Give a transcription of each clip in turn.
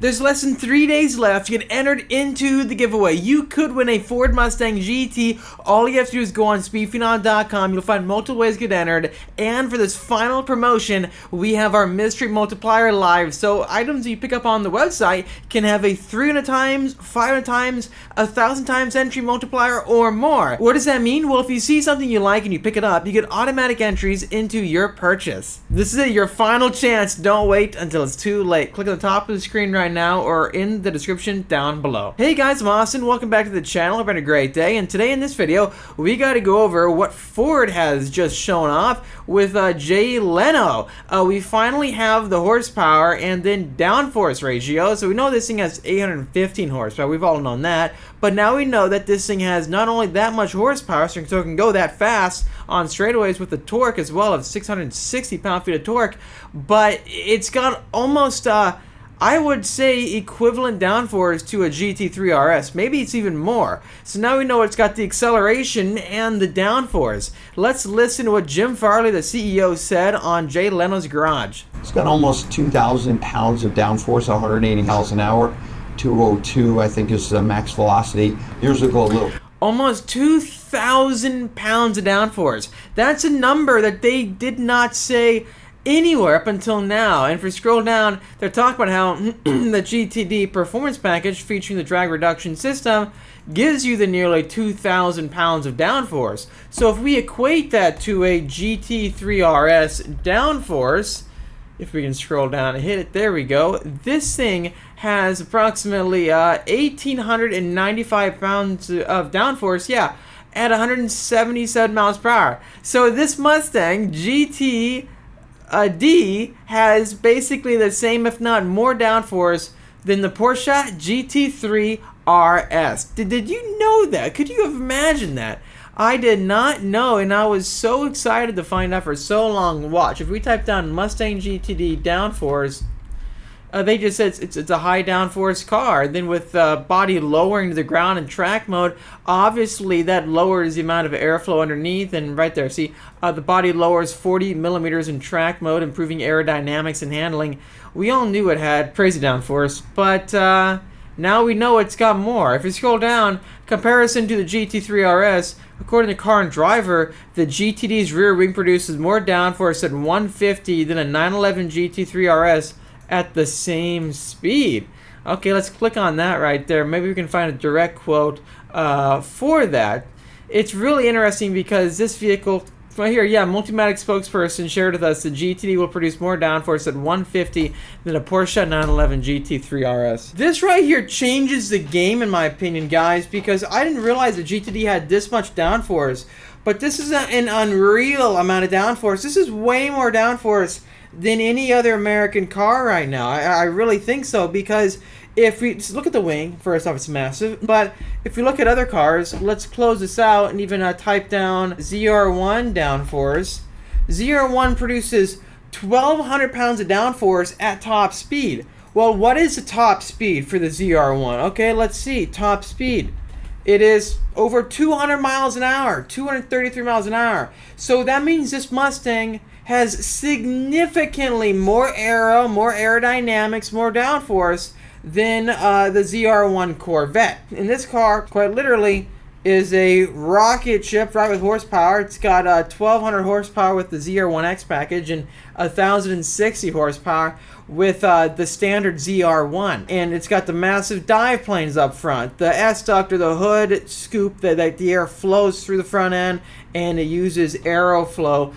There's less than 3 days left to get entered into the giveaway. You could win a Ford Mustang GT. All you have to do is go on speedphenom.com. You'll find multiple ways to get entered. And for this final promotion, we have our mystery multiplier live. So items you pick up on the website can have a 300 times, 500 times, 1,000 times entry multiplier or more. What does that mean? Well, if you see something you like and you pick it up, you get automatic entries into your purchase. This is it, your final chance. Don't wait until it's too late. Click on the top of the screen right now or in the description down below. Hey guys, I'm Austin. Welcome back to the channel. Hope you're having a great day. And today in this video, we got to go over what Ford has just shown off with Jay Leno. We finally have the horsepower and then downforce ratio. So we know this thing has 815 horsepower. We've all known that. But now we know that this thing has not only that much horsepower, so it can go that fast on straightaways with the torque as well of 660 pound-feet of torque, but it's got almost, I would say, equivalent downforce to a GT3 RS. Maybe it's even more. So now we know it's got the acceleration and the downforce. Let's listen to what Jim Farley, the CEO, said on Jay Leno's Garage. It's got almost 2,000 pounds of downforce, 180 miles an hour. 202, I think, is the max velocity. Here's a go a little. Almost 2,000 pounds of downforce. That's a number that they did not say anywhere up until now. And if you scroll down, they're talking about how the GTD performance package featuring the drag reduction system gives you the nearly 2,000 pounds of downforce. So if we equate that to a GT3 RS downforce, if we can scroll down and hit it, there we go. This thing has approximately 1,895 pounds of downforce, yeah, at 177 miles per hour. So this Mustang GTD has basically the same, if not more, downforce than the Porsche GT3 RS. Did you know that? Could you have imagined that? I did not know, and I was so excited to find out for so long. Watch, if we type down Mustang GTD downforce, they just said it's a high downforce car. Then with body lowering to the ground in track mode, obviously that lowers the amount of airflow underneath. And right there, see, the body lowers 40 millimeters in track mode, improving aerodynamics and handling. We all knew it had crazy downforce, but now we know it's got more. If you scroll down, comparison to the GT3 RS, according to Car and Driver, the GTD's rear wing produces more downforce at 150 than a 911 GT3 RS at the same speed. Okay, let's click on that right there. Maybe we can find a direct quote for that. It's really interesting because this vehicle right here, yeah, Multimatic spokesperson shared with us the GTD will produce more downforce at 150 than a Porsche 911 GT3 RS. This right here changes the game, in my opinion, guys, because I didn't realize the GTD had this much downforce, but this is an unreal amount of downforce. This is way more downforce than any other American car right now. I really think so, because if we just look at the wing, first off, it's massive. But if you look at other cars, let's close this out and even type down ZR1 downforce. ZR1 produces 1,200 pounds of downforce at top speed. Well, what is the top speed for the ZR1? Okay, let's see. Top speed. It is over 200 miles an hour, 233 miles an hour. So that means this Mustang has significantly more aero, more aerodynamics, more downforce than the ZR1 Corvette. And this car, quite literally, is a rocket ship right with horsepower. It's got 1,200 horsepower with the ZR1X package and 1,060 horsepower with the standard ZR1. And it's got the massive dive planes up front, the S-duct or the hood scoop that the air flows through the front end, and it uses aeroflow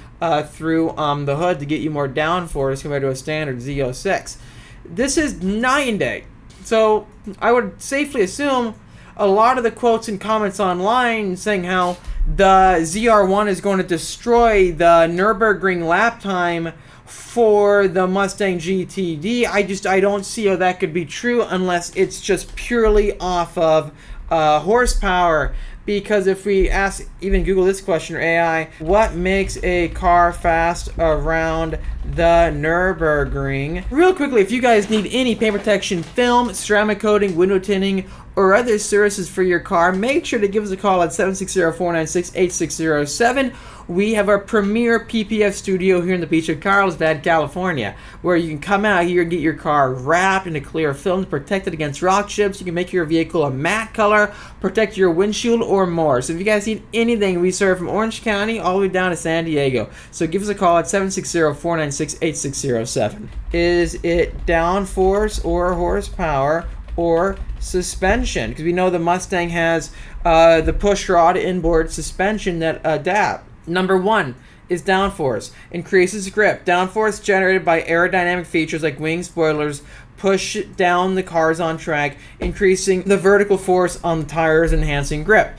through the hood to get you more downforce compared to a standard Z06. This is night and day. So I would safely assume a lot of the quotes and comments online saying how the ZR1 is going to destroy the Nurburgring lap time for the Mustang GTD. I don't see how that could be true unless it's just purely off of horsepower. Because if we ask, even Google this question or AI, what makes a car fast around the Nurburgring? Real quickly, if you guys need any paint protection, film, ceramic coating, window tinting, or other services for your car, make sure to give us a call at 760-496-8607. We have our premier PPF studio here in the beach of Carlsbad, California, where you can come out here and get your car wrapped in a clear film to protect it against rock chips. You can make your vehicle a matte color, protect your windshield, or more. So if you guys need anything, we serve from Orange County all the way down to San Diego. So give us a call at 760-496-8607. Is it downforce or horsepower or suspension? Because we know the Mustang has the push rod inboard suspension that adapt. Number one is downforce. Increases grip. Downforce generated by aerodynamic features like wing spoilers push down the cars on track, increasing the vertical force on the tires, enhancing grip.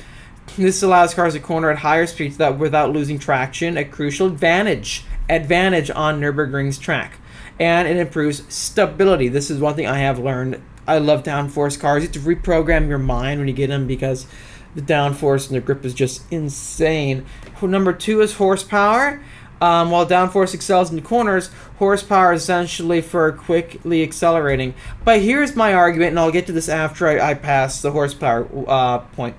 This allows cars to corner at higher speeds without losing traction, a crucial advantage on Nurburgring's track. And it improves stability. This is one thing I have learned. I love downforce cars. You have to reprogram your mind when you get them because the downforce and the grip is just insane. Number two is horsepower. While downforce excels in corners, horsepower is essentially for quickly accelerating. But here's my argument, and I'll get to this after I pass the horsepower point.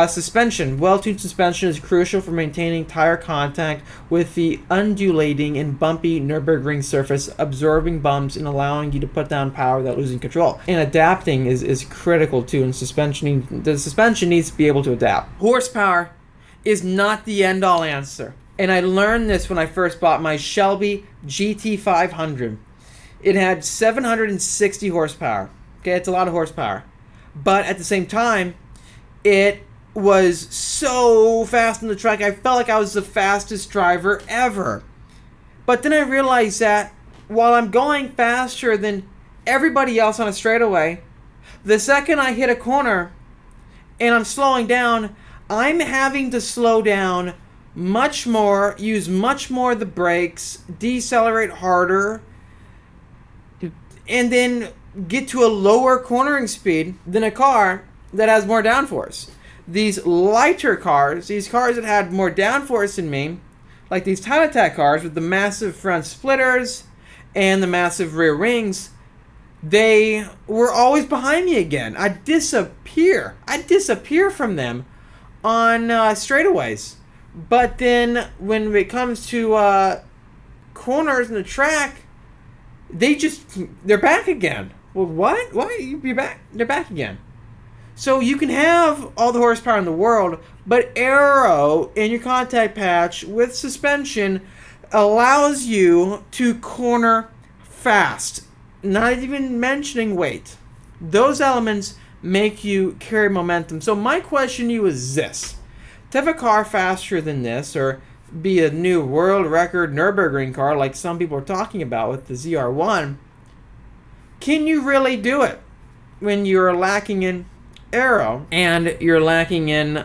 Suspension. Well-tuned suspension is crucial for maintaining tire contact with the undulating and bumpy Nurburgring surface, absorbing bumps and allowing you to put down power without losing control. And adapting is critical too, and the suspension needs to be able to adapt. Horsepower is not the end-all answer. And I learned this when I first bought my Shelby GT500. It had 760 horsepower. Okay, it's a lot of horsepower. But at the same time, it was so fast on the track. I felt like I was the fastest driver ever. But then I realized that while I'm going faster than everybody else on a straightaway, the second I hit a corner and I'm slowing down, I'm having to slow down much more, use much more of the brakes, decelerate harder, and then get to a lower cornering speed than a car that has more downforce. These lighter cars, these cars that had more downforce than me, like these time attack cars with the massive front splitters and the massive rear wings, they were always behind me again. I'd disappear from them on straightaways. But then when it comes to corners in the track, they're back again. Well, what? Why you're back? They're back again. So you can have all the horsepower in the world, but aero in your contact patch with suspension allows you to corner fast. Not even mentioning weight. Those elements make you carry momentum. So my question to you is this. To have a car faster than this, or be a new world record Nurburgring car like some people are talking about with the ZR1, can you really do it when you're lacking in aero and you're lacking in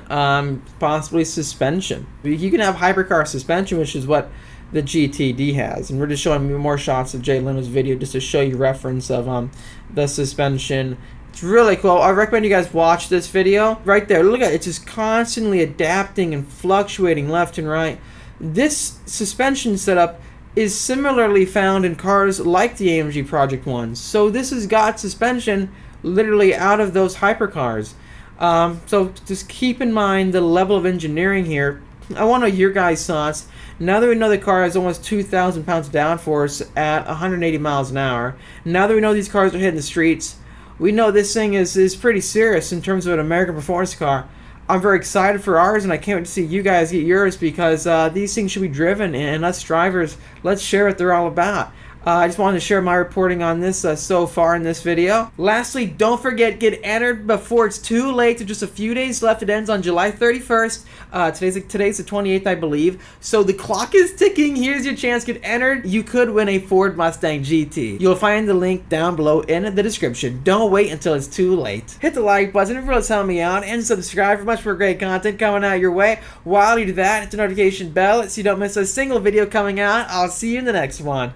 possibly suspension? You can have hypercar suspension, which is what the GTD has, and we're just showing you more shots of Jay Leno's video just to show you reference of the suspension. It's really cool. I recommend you guys watch this video. Right there, look at it. It's just constantly adapting and fluctuating left and right. This suspension setup is similarly found in cars like the AMG Project 1. So this has got suspension literally out of those hypercars. So just keep in mind the level of engineering here. I want to know your guys' thoughts. Now that we know the car has almost 2,000 pounds of downforce at 180 miles an hour, now that we know these cars are hitting the streets, we know this thing is pretty serious in terms of an American performance car. I'm very excited for ours, and I can't wait to see you guys get yours because these things should be driven, and us drivers, let's share what they're all about. I just wanted to share my reporting on this so far in this video. Lastly, don't forget, get entered before it's too late. There's just a few days left. It ends on July 31st. Today's the 28th, I believe. So the clock is ticking. Here's your chance. Get entered. You could win a Ford Mustang GT. You'll find the link down below in the description. Don't wait until it's too late. Hit the like button if you really help me out, and subscribe for much more great content coming out your way. While you do that, hit the notification bell so you don't miss a single video coming out. I'll see you in the next one.